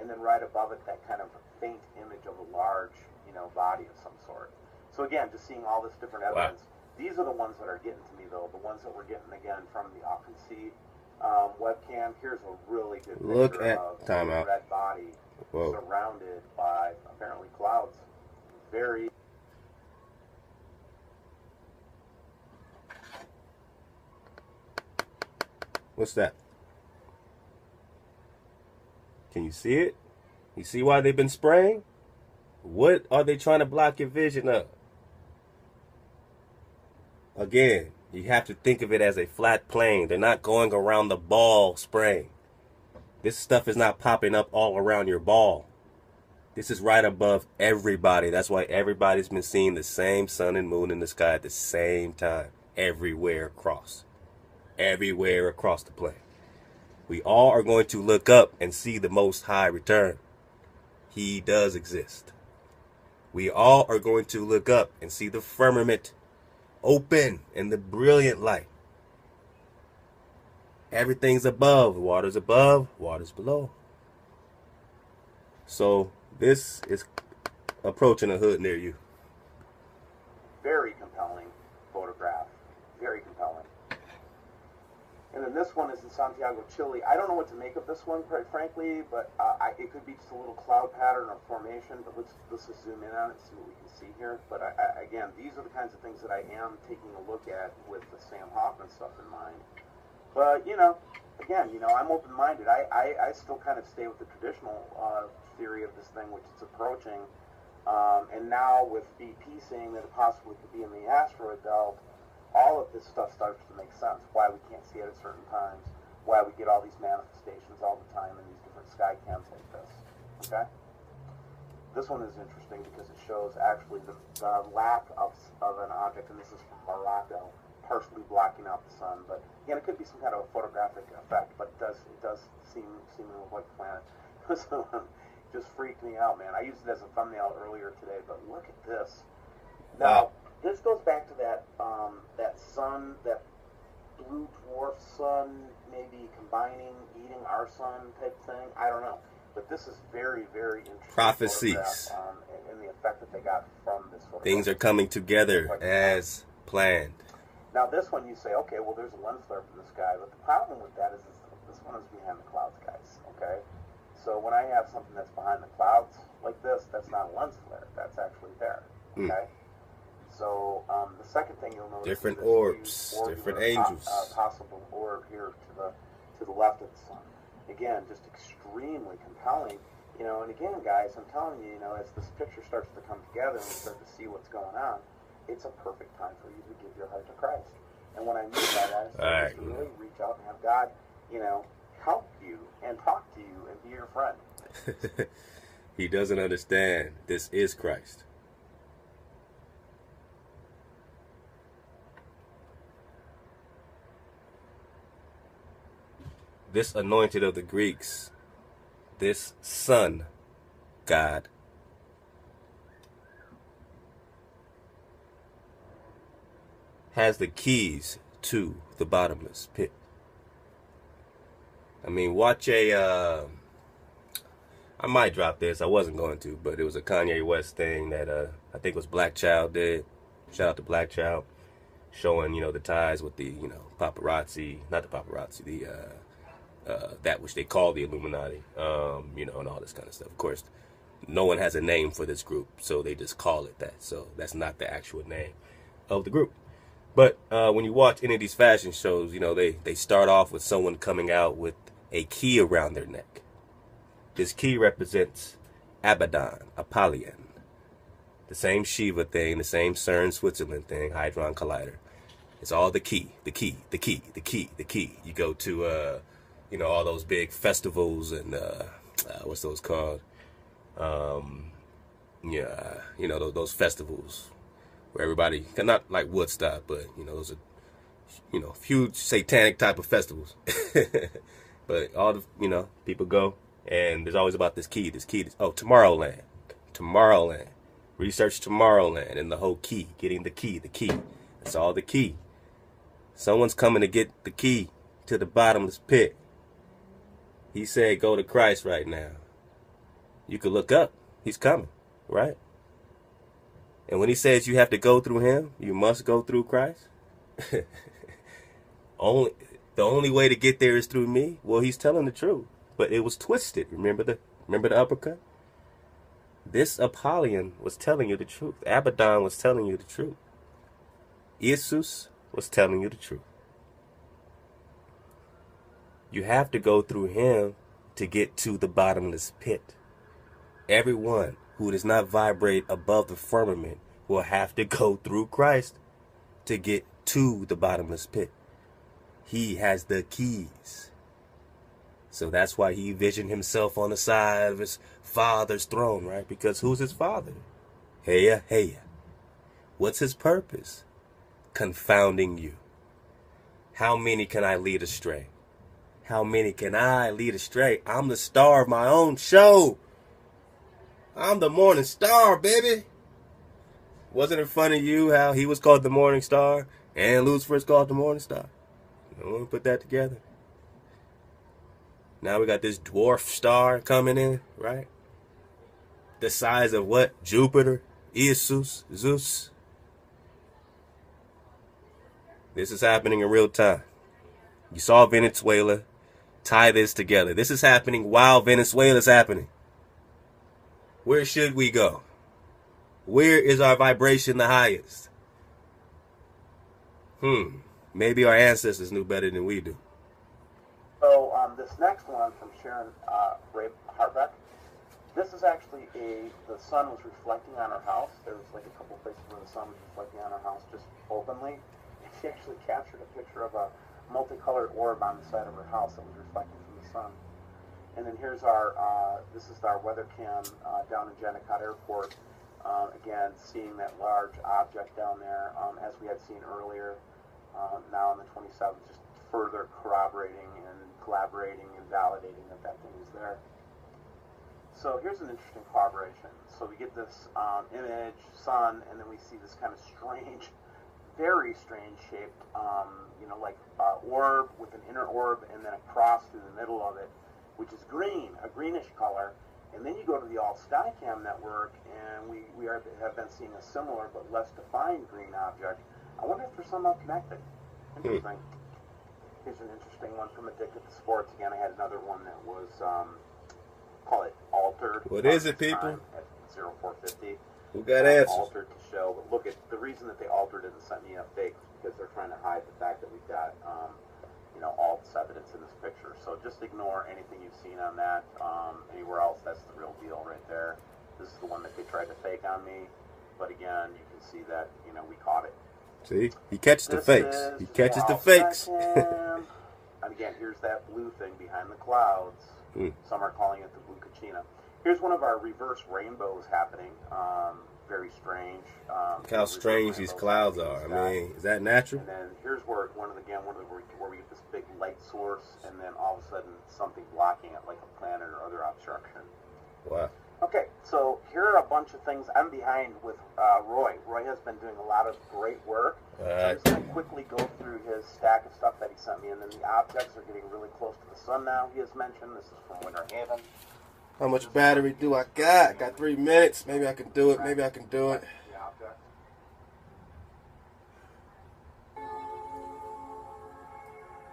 And then right above it, that kind of faint image of a large, you know, body of some sort. So again, just seeing all this different evidence. Wow. These are the ones that are getting to me, though. The ones that we're getting again from the Occupy webcam. Here's a really good picture of a red body surrounded by apparently clouds. Very. What's that? Can you see it? You see why they've been spraying? What are they trying to block your vision of? Again, you have to think of it as a flat plane. They're not going around the ball spraying. This stuff is not popping up all around your ball. This is right above everybody. That's why everybody's been seeing the same sun and moon in the sky at the same time. Everywhere across. Everywhere across the plane. We all are going to look up and see the Most High return. He does exist. We all are going to look up and see the firmament open in the brilliant light. Everything's above. Water's above. Water's below. So this is approaching a hood near you. Very compelling photograph. Very compelling. And then this one is in Santiago, Chile. I don't know what to make of this one, quite frankly, but it could be just a little cloud pattern or formation, but let's just zoom in on it and see what we can see here. But again, these are the kinds of things that I am taking a look at with the Sam Hoffman stuff in mind. But, you know, again, you know, I'm open-minded. I still kind of stay with the traditional theory of this thing, which is approaching. And now with BP saying that it possibly could be in the asteroid belt, all of this stuff starts to make sense. Why we can't see it at certain times. Why we get all these manifestations all the time in these different sky cams like this. Okay? This one is interesting because it shows actually the lack of an object, and this is from Morocco, partially blocking out the sun. But again, it could be some kind of a photographic effect, but it does seem like a planet. So, just freaked me out, man. I used it as a thumbnail earlier today, but look at this. Now, this goes back to that sun, that blue dwarf sun maybe combining, eating our sun type thing. I don't know. But this is very, very interesting. Prophecies. And the effect that they got from this photograph. Things are coming together as planned. Now this one you say, okay, well there's a lens flare for this guy, but the problem with that is this one is behind the clouds, guys, okay? So when I have something that's behind the clouds like this, that's not a lens flare, that's actually there, okay? So the second thing you'll notice different is orbs, different angels. Possible orb here to the left of the sun. Again, just extremely compelling, you know, and again, guys, I'm telling you, you know, as this picture starts to come together and we start to see what's going on, it's a perfect time for you to give your heart to Christ. And what I mean by that is to really reach out and have God, you know, help you and talk to you and be your friend. He doesn't understand. This is Christ. This anointed of the Greeks, this sun god, has the keys to the bottomless pit. I mean, watch I might drop this. I wasn't going to, but it was a Kanye West thing that I think it was Black Child did. Shout out to Black Child, showing, you know, the ties with the, you know, paparazzi, not the paparazzi, the that which they call the Illuminati, you know, and all this kind of stuff. Of course, no one has a name for this group, so they just call it that. So that's not the actual name of the group. But when you watch any of these fashion shows, you know, they start off with someone coming out with a key around their neck. This key represents Abaddon, Apollyon. The same Shiva thing, the same CERN, Switzerland thing, Hadron Collider. It's all the key, the key, the key, the key, the key. You go to, you know, all those big festivals and, what's those called? Yeah, you know, those festivals where everybody, not like Woodstock, but, you know, those are, you know, huge satanic type of festivals. But all the, you know, people go, and there's always about this key, oh, Tomorrowland. Tomorrowland. Research Tomorrowland and the whole key, getting the key, the key. It's all the key. Someone's coming to get the key to the bottomless pit. He said, go to Christ right now. You could look up. He's coming, right? And when he says you have to go through him, you must go through Christ. The only way to get there is through me. Well, he's telling the truth, but it was twisted. Remember the uppercut? This Apollyon was telling you the truth. Abaddon was telling you the truth. Jesus was telling you the truth. You have to go through him to get to the bottomless pit. Everyone who does not vibrate above the firmament will have to go through Christ to get to the bottomless pit. He has the keys. So that's why he envisioned himself on the side of his father's throne, right? Because who's his father? Heya, heya. What's his purpose? Confounding you. How many can I lead astray? How many can I lead astray? I'm the star of my own show. I'm the morning star, baby. Wasn't it funny to you how he was called the morning star and Lucifer is called the morning star? No one put that together. Now we got this dwarf star coming in, right? The size of what? Jupiter, Zeus. This is happening in real time. You saw Venezuela. Tie this together. This is happening while Venezuela's happening. Where should we go? Where is our vibration the highest? Maybe our ancestors knew better than we do. So this next one from Sharon Harbeck, this is actually the sun was reflecting on her house. There was like a couple places where the sun was reflecting on her house just openly. And she actually captured a picture of a multicolored orb on the side of her house that was reflecting from the sun. And then here's this is our weather cam down in Jennecott Airport. Again, seeing that large object down there, as we had seen earlier, now on the 27th, just further corroborating and collaborating and validating that thing is there. So here's an interesting corroboration. So we get this image, sun, and then we see this kind of strange very strange shaped, you know, like orb with an inner orb and then a cross through the middle of it, which is green, a greenish color. And then you go to the Alt Skycam network, and we have been seeing a similar but less defined green object. I wonder if they're somehow connected. Interesting. Here's an interesting one from Addicted to Sports. Again, I had another one that was, call it altered. What is it, people? At 0450. Who got answers? Altered to show. But look, the reason that they altered it and sent me a fake is because they're trying to hide the fact that we've got, you know, all this evidence in this picture. So just ignore anything you've seen on that. Anywhere else, that's the real deal right there. This is the one that they tried to fake on me. But again, you can see that, you know, we caught it. See? He catches the fakes. He catches the fakes. And again, here's that blue thing behind the clouds. Some are calling it the blue Kachina. Here's one of our reverse rainbows happening. Very strange. Look how strange these clouds are. I mean, is that natural? And then here's where where we get this big light source, and then all of a sudden something blocking it, like a planet or other obstruction. Wow. Okay, so here are a bunch of things. I'm behind with Roy. Roy has been doing a lot of great work. So I'm just going to quickly go through his stack of stuff that he sent me, and then the objects are getting really close to the sun now, he has mentioned. This is from Winter Haven. How much battery do I got? I got 3 minutes. Maybe I can do it. Maybe I can do it.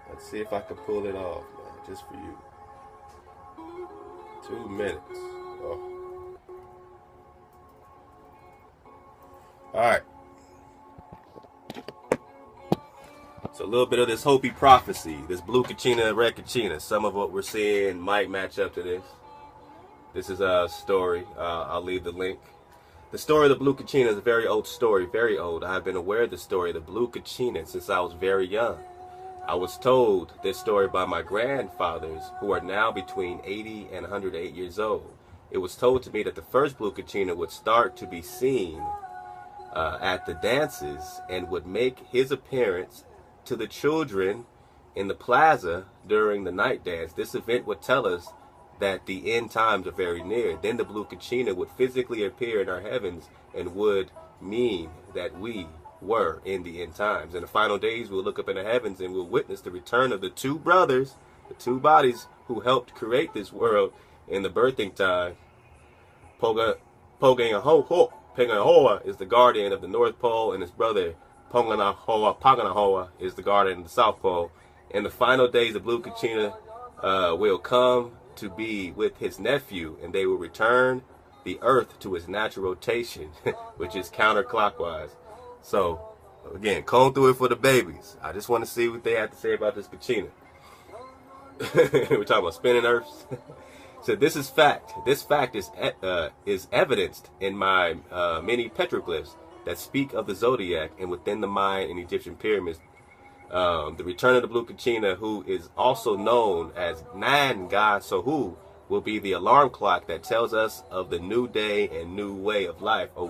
Let's see if I can pull it off, man. Just for you. 2 minutes. Oh. All right. So a little bit of this Hopi prophecy, this blue Kachina, red Kachina. Some of what we're seeing might match up to this. This is a story. I'll leave the link. The story of the blue Kachina is a very old story, very old. I have been aware of the story of the blue Kachina since I was very young. I was told this story by my grandfathers, who are now between 80 and 108 years old. It was told to me that the first blue Kachina would start to be seen at the dances and would make his appearance to the children in the plaza during the night dance. This event would tell us that the end times are very near. Then the blue Kachina would physically appear in our heavens and would mean that we were in the end times. In the final days, we'll look up in the heavens and we'll witness the return of the two brothers, the two bodies who helped create this world in the birthing time. Peganahoa is the guardian of the North Pole, and his brother Paganahoa is the guardian of the South Pole. In the final days, the blue Kachina will come to be with his nephew, and they will return the earth to its natural rotation, which is counterclockwise. So, again, comb through it for the babies. I just want to see what they have to say about this Kachina. We're talking about spinning earths. So this is fact. This fact is evidenced in my many petroglyphs that speak of the zodiac and within the Mayan and Egyptian pyramids. The return of the blue Kachina, who is also known as Nan Ga Sohu, will be the alarm clock that tells us of the new day and new way of life, a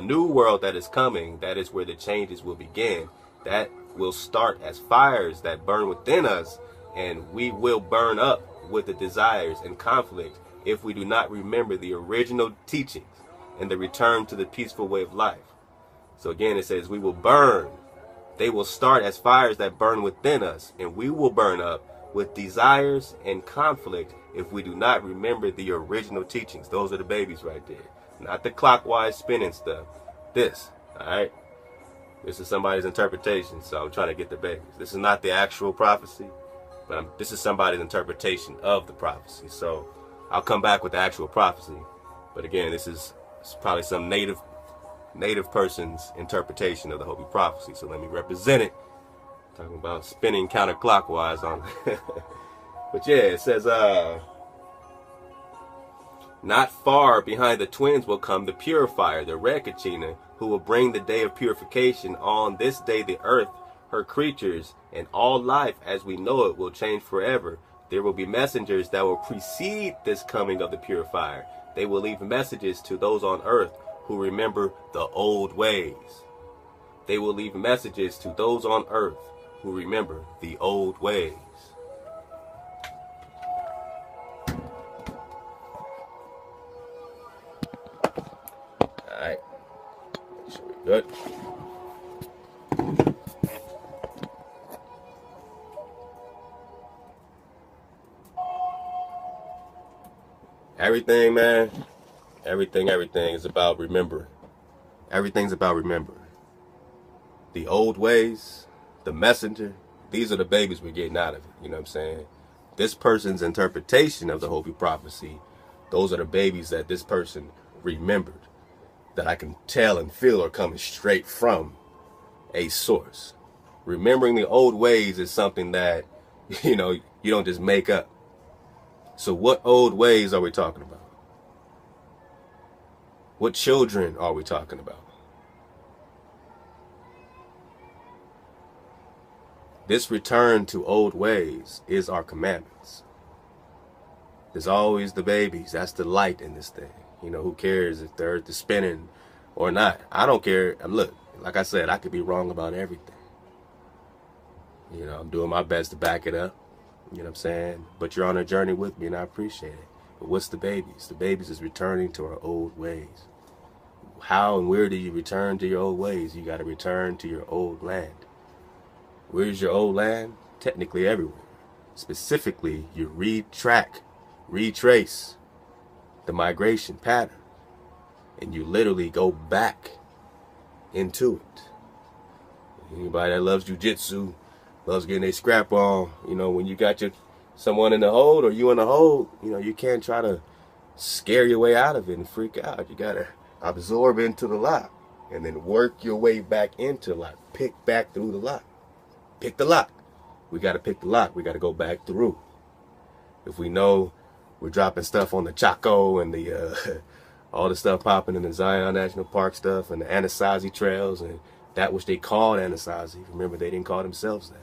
new world that is coming. That is where the changes will begin. That will start as fires that burn within us, and we will burn up with the desires and conflict if we do not remember the original teachings and the return to the peaceful way of life. So again, it says we will burn. They will start as fires that burn within us, and we will burn up with desires and conflict if we do not remember the original teachings. Those are the babies right there. Not the clockwise spinning stuff. This, all right? This is somebody's interpretation, so I'm trying to get the babies. This is not the actual prophecy, but this is somebody's interpretation of the prophecy. So I'll come back with the actual prophecy. But again, this is probably some native person's interpretation of the Hopi prophecy. So let me represent it. Talking about spinning counterclockwise on But yeah, it says, not far behind the twins will come the purifier, the red Kachina, who will bring the day of purification. On this day, the earth, her creatures, and all life as we know it will change forever. There will be messengers that will precede this coming of the purifier. They will leave messages to those on earth who remember the old ways. They will leave messages to those on earth who remember the old ways. All right. Make sure we're good. Everything, man. Everything is about remembering. Everything's about remembering. The old ways, the messenger, these are the babies we're getting out of it. You know what I'm saying? This person's interpretation of the Hopi prophecy, those are the babies that this person remembered, that I can tell and feel are coming straight from a source. Remembering the old ways is something that, you know, you don't just make up. So what old ways are we talking about? What children are we talking about? This return to old ways is our commandments. There's always the babies. That's the light in this thing. You know, who cares if the earth is spinning or not? I don't care. Look, like I said, I could be wrong about everything. You know, I'm doing my best to back it up. You know what I'm saying? But you're on a journey with me, and I appreciate it. But what's the babies? The babies is returning to our old ways. How and where do you return to your old ways? You got to return to your old land. Where's your old land? Technically everywhere. Specifically, you retrace the migration pattern, and you literally go back into it. Anybody that loves jujitsu, loves getting their scrap on, you know, when you got someone in the hold or you in the hold, you know, you can't try to scare your way out of it and freak out. You got to absorb into the lock and then work your way back into the lock. Pick back through the lock. Pick the lock. We got to pick the lock. We got to go back through. If we know we're dropping stuff on the Chaco and the all the stuff popping in the Zion National Park stuff and the Anasazi trails and that which they called Anasazi. Remember, they didn't call themselves that.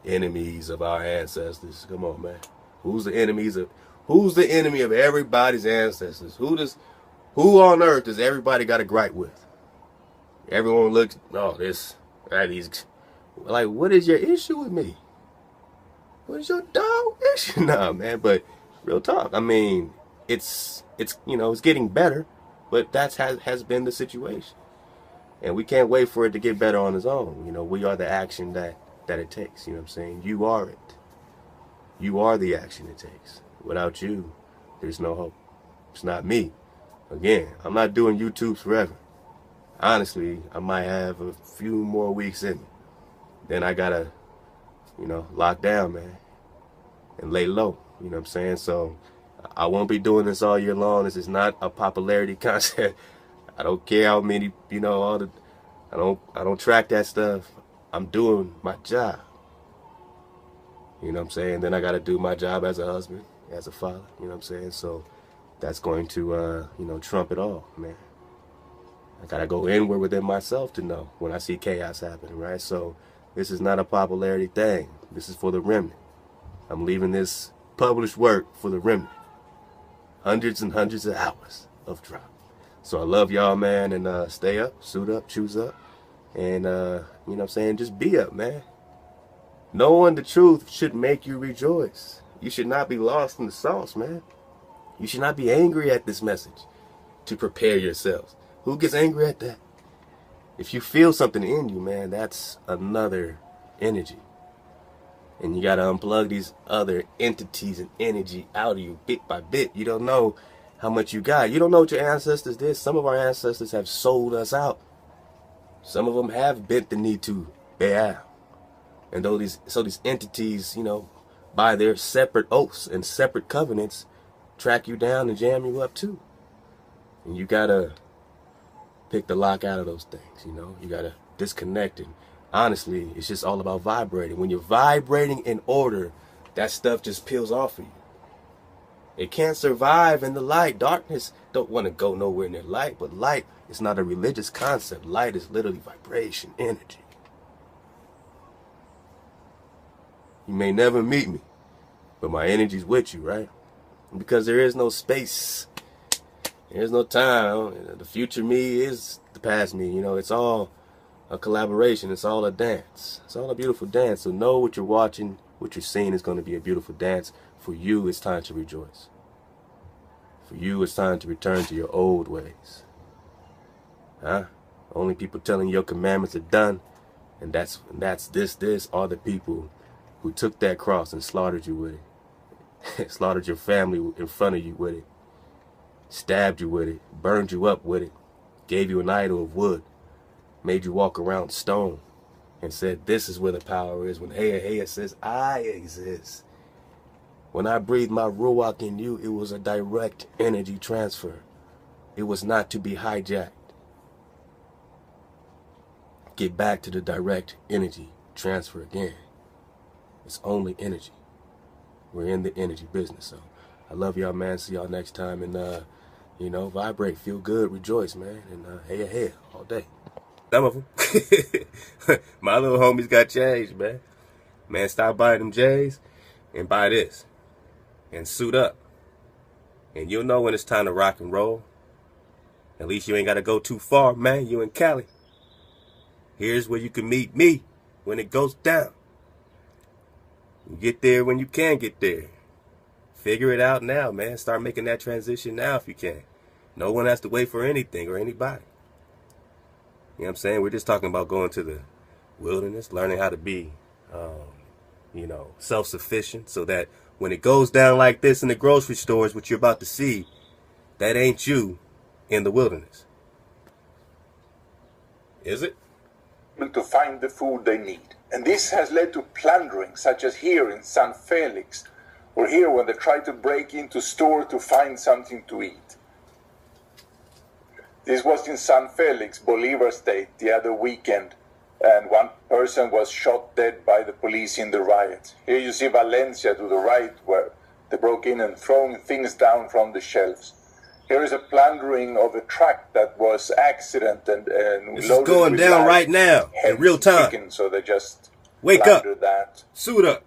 Enemies of our ancestors. Come on, man. Who's the enemy of everybody's ancestors? Who on earth does everybody got a gripe with? Everyone looks, these. Like, what is your issue with me? What is your dog issue? Nah, man, but real talk. I mean, it's you know, it's getting better, but that has been the situation. And we can't wait for it to get better on its own. You know, we are the action that it takes. You know what I'm saying? You are it. You are the action it takes. Without you, there's no hope. It's not me. Again, I'm not doing YouTube forever. Honestly, I might have a few more weeks in me. Then I gotta, you know, lock down, man, and lay low. You know what I'm saying? So I won't be doing this all year long. This is not a popularity contest. I don't care how many, you know, I don't track that stuff. I'm doing my job. You know what I'm saying? Then I got to do my job as a husband, as a father. You know what I'm saying? So that's going to, you know, trump it all, man. I got to go inward within myself to know when I see chaos happening, right? So this is not a popularity thing. This is for the remnant. I'm leaving this published work for the remnant. Hundreds and hundreds of hours of drop. So I love y'all, man, and stay up, suit up, choose up, and, you know what I'm saying, just be up, man. Knowing the truth should make you rejoice. You should not be lost in the sauce, man. You should not be angry at this message to prepare yourselves. Who gets angry at that? If you feel something in you, man, that's another energy. And you got to unplug these other entities and energy out of you bit by bit. You don't know how much you got. You don't know what your ancestors did. Some of our ancestors have sold us out. Some of them have bent the knee to Baal. And so these entities, you know, by their separate oaths and separate covenants, track you down and jam you up too. And you got to pick the lock out of those things, you know. You got to disconnect. And honestly, it's just all about vibrating. When you're vibrating in order, that stuff just peels off of you. It can't survive in the light. Darkness don't want to go nowhere near light, but light is not a religious concept. Light is literally vibration, energy. You may never meet me, but my energy's with you, right? Because there is no space. There's no time. The future me is the past me. You know, it's all a collaboration. It's all a dance. It's all a beautiful dance. So know what you're watching, what you're seeing is going to be a beautiful dance. For you, it's time to rejoice. For you, it's time to return to your old ways. Huh? Only people telling your commandments are done, and that's this are the people who took that cross and slaughtered you with it. Slaughtered your family in front of you with it. Stabbed you with it. Burned you up with it. Gave you an idol of wood. Made you walk around stone. And said, this is where the power is. When Heya says, I exist. When I breathed my ruach in you, it was a direct energy transfer. It was not to be hijacked. Get back to the direct energy transfer again. It's only energy. We're in the energy business. So I love y'all, man. See y'all next time. And, you know, vibrate, feel good, rejoice, man. And Heya all day. Some of them. My little homies got changed, man. Man, stop buying them J's and buy this. And suit up. And you'll know when it's time to rock and roll. At least you ain't got to go too far, man. You in Cali. Here's where you can meet me when it goes down. You get there when you can get there. Figure it out now, man. Start making that transition now if you can. No one has to wait for anything or anybody. You know what I'm saying? We're just talking about going to the wilderness, learning how to be, you know, self-sufficient so that when it goes down like this in the grocery stores, what you're about to see, that ain't you in the wilderness. Is it? To find the food they need. And this has led to plundering, such as here in San Felix, or here when they try to break into store to find something to eat. This was in San Felix, Bolivar State, the other weekend, and one person was shot dead by the police in the riot. Here you see Valencia to the right, where they broke in and thrown things down from the shelves. Here is a plundering of a truck that was accident and this is going down right now in real time. Chicken, so they just wake up, that. Suit up.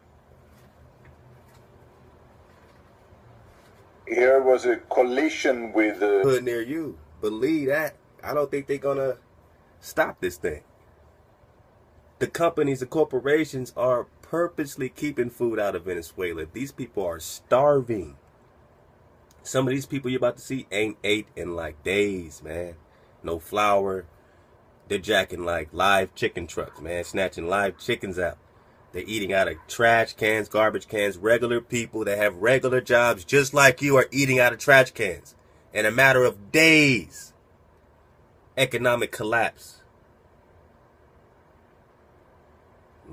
Here was a collision with a hood near you. Believe that. I don't think they're gonna stop this thing. The companies, the corporations are purposely keeping food out of Venezuela. These people are starving. Some of these people you're about to see ain't ate in like days, man. No flour. They're jacking like live chicken trucks, man. Snatching live chickens out. They're eating out of trash cans, garbage cans. Regular people that have regular jobs just like you are eating out of trash cans. In a matter of days. Economic collapse.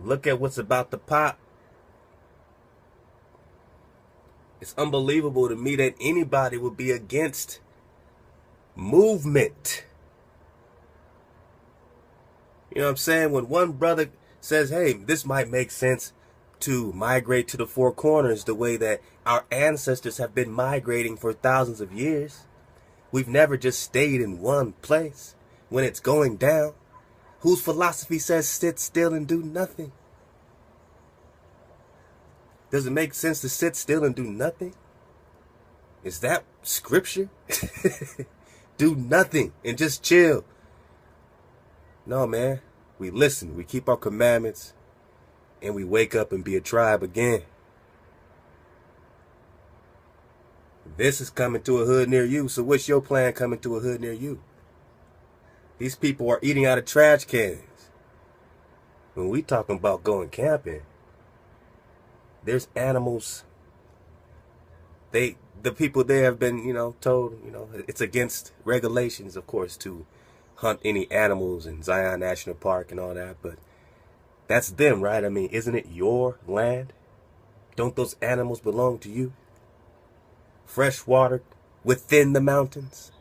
Look at what's about to pop. It's unbelievable to me that anybody would be against movement. You know what I'm saying? When one brother says, hey, this might make sense to migrate to the four corners the way that our ancestors have been migrating for thousands of years. We've never just stayed in one place when it's going down. Whose philosophy says sit still and do nothing? Does it make sense to sit still and do nothing? Is that scripture? Do nothing and just chill. No, man. We listen. We keep our commandments. And we wake up and be a tribe again. This is coming to a hood near you. So what's your plan coming to a hood near you? These people are eating out of trash cans. When we talking about going camping, there's animals. The people there have been, told, it's against regulations, of course, to hunt any animals in Zion National Park and all that. But that's them, right? I mean, isn't it your land? Don't those animals belong to you? Fresh water within the mountains.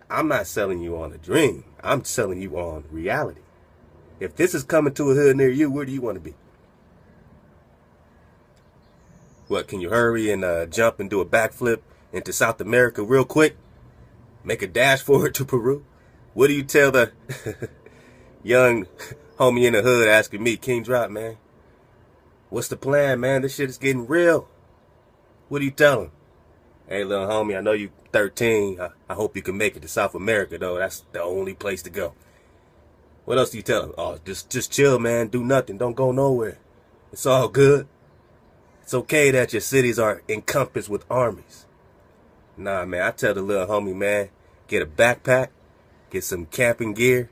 I'm not selling you on a dream. I'm selling you on reality. If this is coming to a hood near you, where do you want to be? What, can you hurry and jump and do a backflip into South America real quick? Make a dash for it to Peru? What do you tell the young homie in the hood asking me, kingdrop, man? What's the plan, man? This shit is getting real. What do you tell him? Hey, little homie, I know you 13. I hope you can make it to South America, though. That's the only place to go. What else do you tell him? Oh, just chill, man. Do nothing. Don't go nowhere. It's all good. It's okay that your cities are encompassed with armies. Nah, man, I tell the little homie, man, get a backpack, get some camping gear.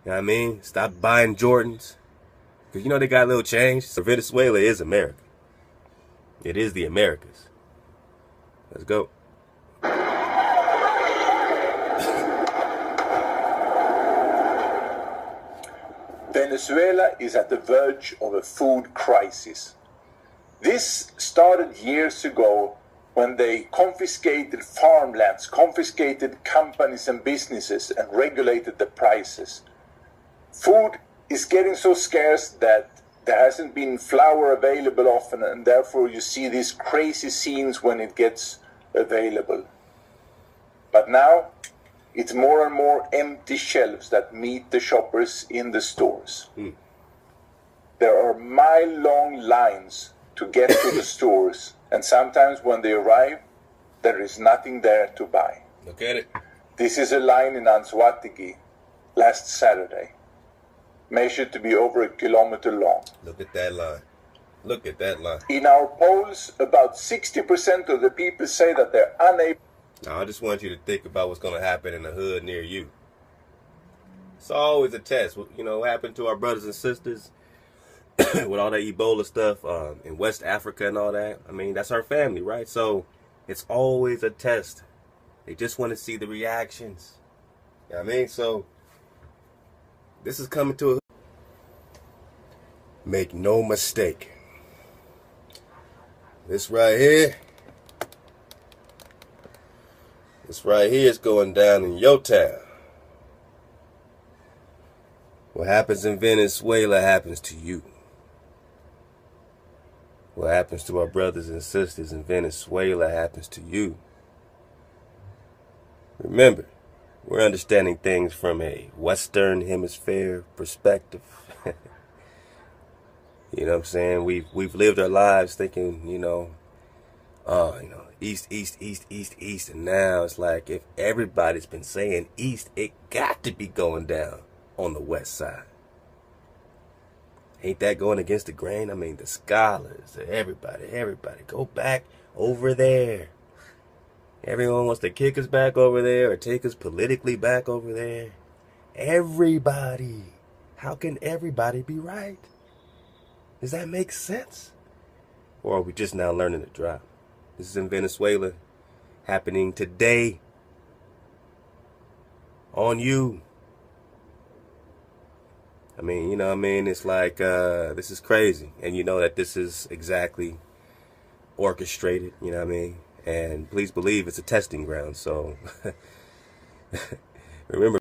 You know what I mean? Stop buying Jordans. Because they got a little change. So Venezuela is America. It is the Americas. Let's go. Venezuela is at the verge of a food crisis. This started years ago when they confiscated farmlands, confiscated companies and businesses, and regulated the prices. Food is getting so scarce that there hasn't been flour available often, and therefore you see these crazy scenes when it gets available. But now, it's more and more empty shelves that meet the shoppers in the stores. There are mile-long lines to get to the stores, and sometimes when they arrive, there is nothing there to buy. Look at it. This is a line in Anzoátegui last Saturday, measured to be over 1 kilometer long. Look at that line. Look at that line. In our polls, about 60% of the people say that they're unable. Now, I just want you to think about what's going to happen in the hood near you. It's always a test. You know, what happened to our brothers and sisters with all that Ebola stuff in West Africa and all that. I mean, that's our family, right? So it's always a test. They just want to see the reactions. You know what I mean? So this is coming to a... Make no mistake. This right here is going down in your town. What happens in Venezuela happens to you. What happens to our brothers and sisters in Venezuela happens to you. Remember, we're understanding things from a Western Hemisphere perspective. You know what I'm saying? We've lived our lives thinking, east, and now it's like if everybody's been saying east, it got to be going down on the west side. Ain't that going against the grain? I mean, the scholars, everybody, go back over there. Everyone wants to kick us back over there or take us politically back over there. Everybody. How can everybody be right? Does that make sense? Or are we just now learning to drive? This is in Venezuela, happening today. On you. I mean, it's like, this is crazy. And you know that this is exactly orchestrated, you know what I mean? And please believe it's a testing ground. So, remember.